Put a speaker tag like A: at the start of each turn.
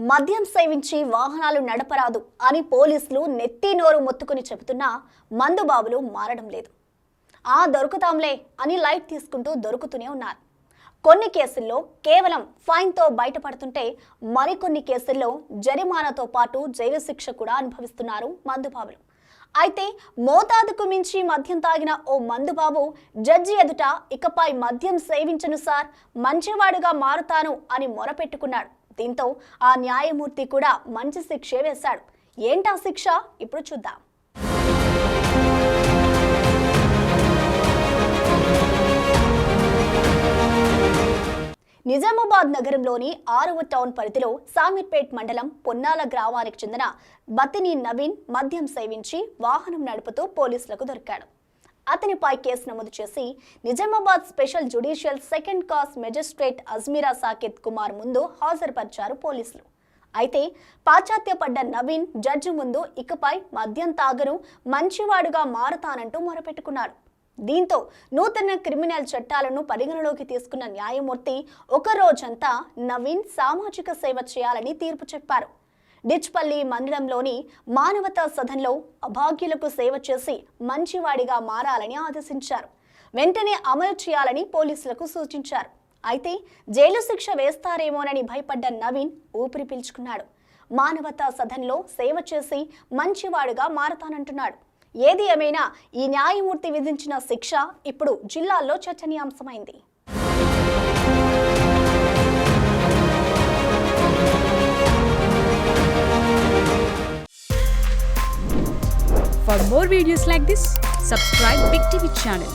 A: మద్యం సేవించి వాహనాలు నడపరాదు అని పోలీసులు నెత్తి నోరు మొత్తుకుని చెబుతున్నా మందుబాబులు మారడం లేదు. దొరుకుతాంలే అని లైట్ తీసుకుంటూ దొరుకుతూనే ఉన్నారు. కొన్ని కేసుల్లో కేవలం ఫైన్తో బయటపడుతుంటే మరికొన్ని కేసుల్లో జరిమానాతో పాటు జైలు శిక్ష కూడా అనుభవిస్తున్నారు మందుబాబులు. అయితే మోతాదుకు మించి మద్యం తాగిన ఓ మందుబాబు జడ్జి ఎదుట ఇకపై మద్యం సేవించను సార్, మంచివాడుగా మారుతాను అని మొరపెట్టుకున్నాడు. దీంతో ఆ న్యాయమూర్తి కూడా మంచి శిక్షే వేశాడు. ఏంటా శిక్ష ఇప్పుడు చూద్దాం. నిజామాబాద్ నగరంలోని 6వ టౌన్ పరిధిలో సామీర్పేట్ మండలం పొన్నాల గ్రామానికి చెందిన బతిని నవీన్ మద్యం సేవించి వాహనం నడుపుతూ పోలీసులకు దొరికాడు. అతనిపై కేసు నమోదు చేసి Nizamabad special judicial second class magistrate Ajmeera Sakith Kumar ముందు హాజరుపరిచారు పోలీసులు. అయితే పాశ్చాత్యపడ్డ నవీన్ జడ్జి ముందు ఇకపై మద్యం తాగను, మంచివాడుగా మారుతానంటూ మొరపెట్టుకున్నాడు. దీంతో నూతన క్రిమినల్ చట్టాలను పరిగణలోకి తీసుకున్న న్యాయమూర్తి ఒక రోజంతా నవీన్ సామాజిక సేవ చేయాలని తీర్పు చెప్పారు. డిచ్పల్లి మండలంలోని మానవతా సదన్లో అభాగ్యులకు సేవ చేసి మంచివాడిగా మారాలని ఆదేశించారు. వెంటనే అమలు చేయాలని పోలీసులకు సూచించారు. అయితే జైలు శిక్ష వేస్తారేమోనని భయపడ్డ నవీన్ ఊపిరి పీల్చుకున్నాడు. మానవతా సదన్లో సేవ చేసి మంచివాడుగా మారతానంటున్నాడు. ఏది ఏమైనా ఈ న్యాయమూర్తి విధించిన శిక్ష ఇప్పుడు జిల్లాల్లో చర్చనీయాంశమైంది.
B: For more videos like this, subscribe Big TV channel.